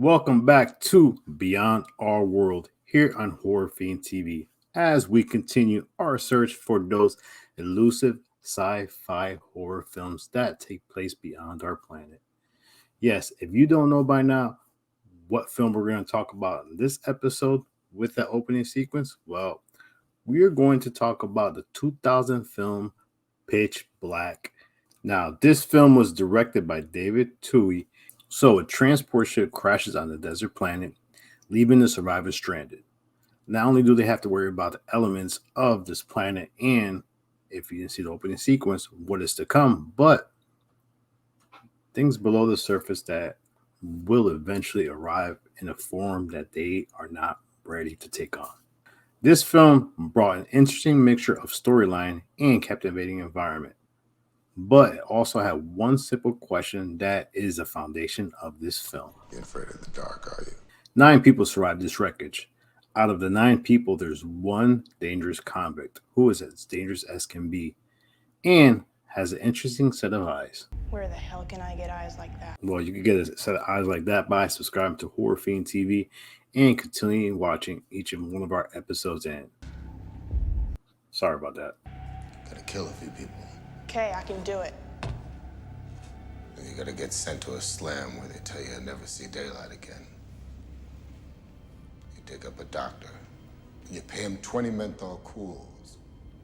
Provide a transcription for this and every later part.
Welcome back to Beyond Our World here on Horrorfan TV as we continue our search for those elusive sci-fi horror films that take place beyond our planet. Yes, if you don't know by now what film we're going to talk about in this episode with the opening sequence, well, we are going to talk about the 2000 film Pitch Black. Now, this film was directed by David Tui. So, a transport ship crashes on a desert planet, leaving the survivors stranded. Not only do they have to worry about the elements of this planet and, if you didn't see the opening sequence, what is to come, but things below the surface that will eventually arrive in a form that they are not ready to take on. This film brought an interesting mixture of storyline and captivating environment. But it also had one simple question that is the foundation of this film. You're afraid of the dark, are you? 9 people survived this wreckage. Out of the 9 people, there's one dangerous convict who is as dangerous as can be and has an interesting set of eyes. Where the hell can I get eyes like that? Well, you can get a set of eyes like that by subscribing to Horrorfan TV and continuing watching each and one of our episodes in. Sorry about that. Gotta kill a few people. Okay, I can do it. You gotta get sent to a slam where they tell you you'll never see daylight again. You dig up a doctor, and you pay him 20 menthol cools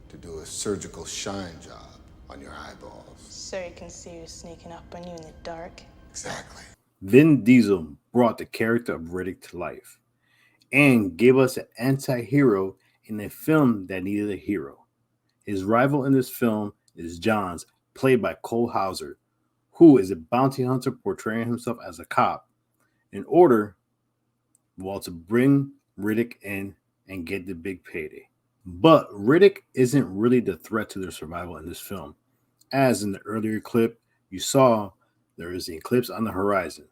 to do a surgical shine job on your eyeballs. So you can see who's sneaking up on you in the dark. Exactly. Vin Diesel brought the character of Riddick to life and gave us an anti-hero in a film that needed a hero. His rival in this film is Johns, played by Cole Hauser, who is a bounty hunter portraying himself as a cop in order, to bring Riddick in and get the big payday. But Riddick isn't really the threat to their survival in this film. As in the earlier clip, you saw there is an eclipse on the horizon.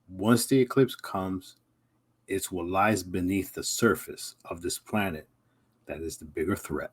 Once the eclipse comes, it's what lies beneath the surface of this planet that is the bigger threat.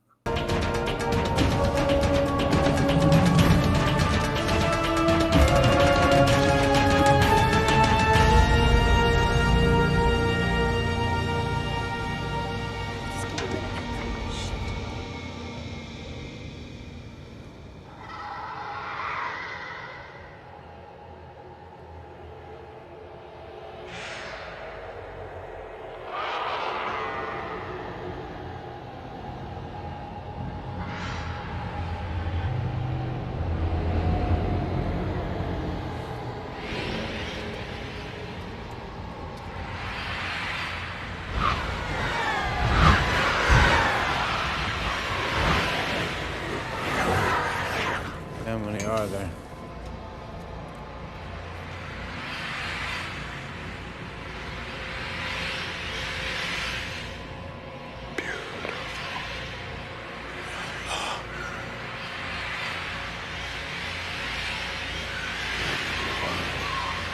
How many are there?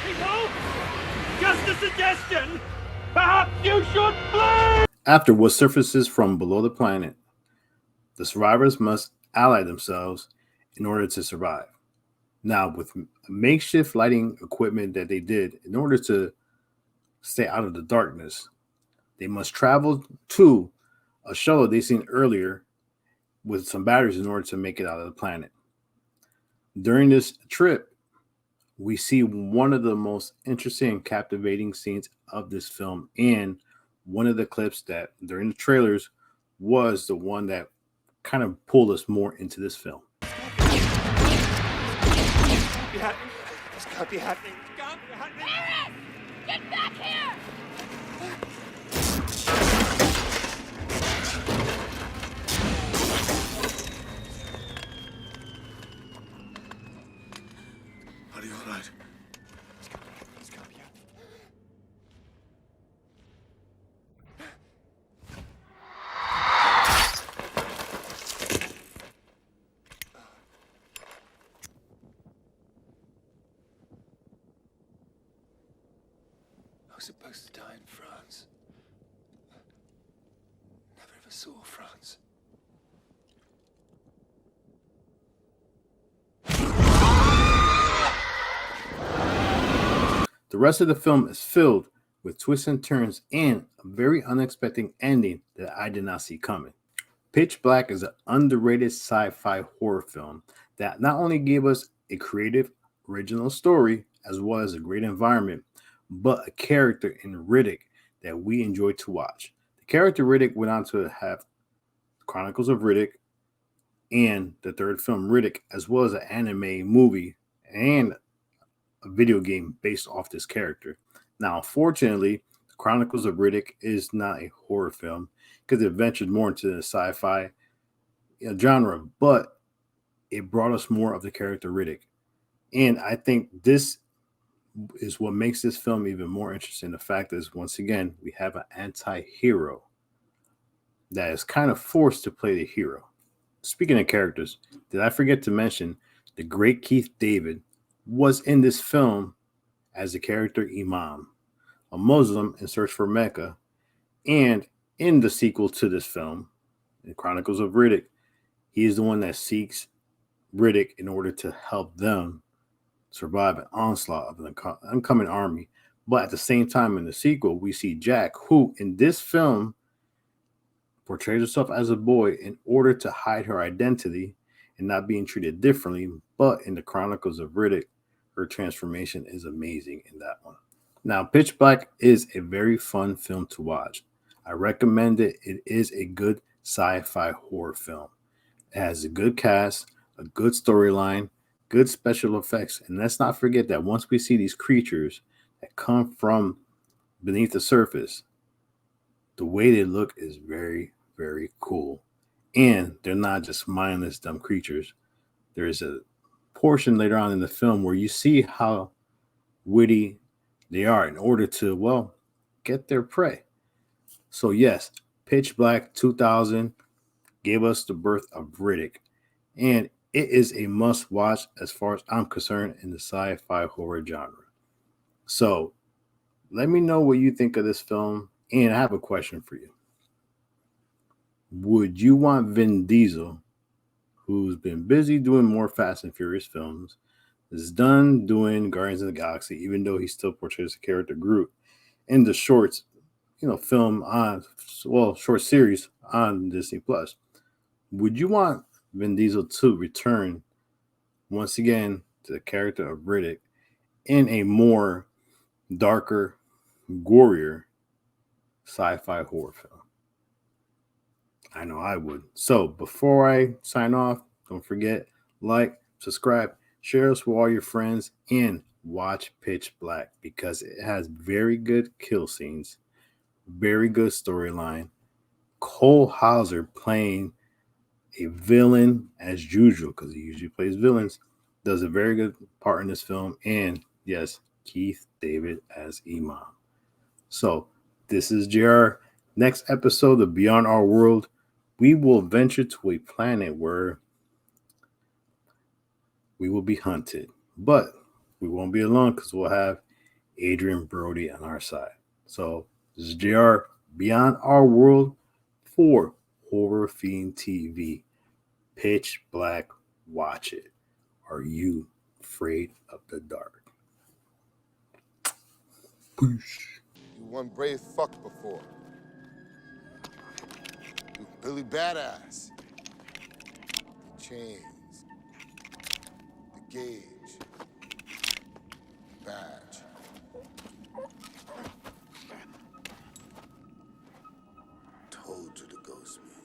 People, just a suggestion. Perhaps you should flee. After what surfaces from below the planet, the survivors must ally themselves in order to survive. Now, with makeshift lighting equipment that they did in order to stay out of the darkness, they must travel to a shuttle they seen earlier with some batteries in order to make it out of the planet. During this trip, we see one of the most interesting and captivating scenes of this film, and one of the clips that during the trailers was the one that kind of pulled us more into this film. This can't be happening. It can't be happening. Paris! Get back here! Are you all right? This can't be happening. I was supposed to die in France. Never ever saw France. The rest of the film is filled with twists and turns and a very unexpected ending that I did not see coming. Pitch Black is an underrated sci-fi horror film that not only gave us a creative, original story as well as a great environment, but a character in Riddick that we enjoyed to watch. The character Riddick went on to have Chronicles of Riddick and the third film Riddick, as well as an anime movie and a video game based off this character. Now, unfortunately, Chronicles of Riddick is not a horror film because it ventured more into the sci-fi genre, but it brought us more of the character Riddick. And I think this is what makes this film even more interesting. The fact is, once again, we have an anti-hero that is kind of forced to play the hero. Speaking of characters, did I forget to mention the great Keith David was in this film as the character Imam, a Muslim in search for Mecca, and in the sequel to this film, in Chronicles of Riddick, he is the one that seeks Riddick in order to help them survive an onslaught of an oncoming army. But at the same time, in the sequel, we see Jack, who in this film portrays herself as a boy in order to hide her identity and not being treated differently. But in the Chronicles of Riddick, her transformation is amazing in that one. Now, Pitch Black is a very fun film to watch. I recommend it. It is a good sci-fi horror film. It has a good cast, a good storyline, good special effects. And let's not forget that once we see these creatures that come from beneath the surface, the way they look is very, very cool. And they're not just mindless, dumb creatures. There is a portion later on in the film where you see how witty they are in order to, well, get their prey. So, yes, Pitch Black 2000 gave us the birth of Riddick. And it is a must watch as far as I'm concerned in the sci fi horror genre. So, let me know what you think of this film. And I have a question for you. Would you want Vin Diesel, who's been busy doing more Fast and Furious films, is done doing Guardians of the Galaxy, even though he still portrays the character Groot in the shorts, film on, short series on Disney Plus? Would you want Vin Diesel to return once again to the character of Riddick in a more darker, gorier sci-fi horror film? I know I would. So before I sign off, don't forget, like, subscribe, share us with all your friends, and watch Pitch Black because it has very good kill scenes, very good storyline. Cole Hauser playing a villain as usual, because he usually plays villains, does a very good part in this film. And yes, Keith David as Imam. So this is JR. Next episode of Beyond Our World, we will venture to a planet where we will be hunted, but we won't be alone because we'll have Adrian Brody on our side. So this is JR, Beyond Our World for Horror Fiend TV. Pitch Black, watch it. Are you afraid of the dark? Peace. You one brave fuck before. You Billy Badass. The chains. The gauge. Badge. Told you to ghost me.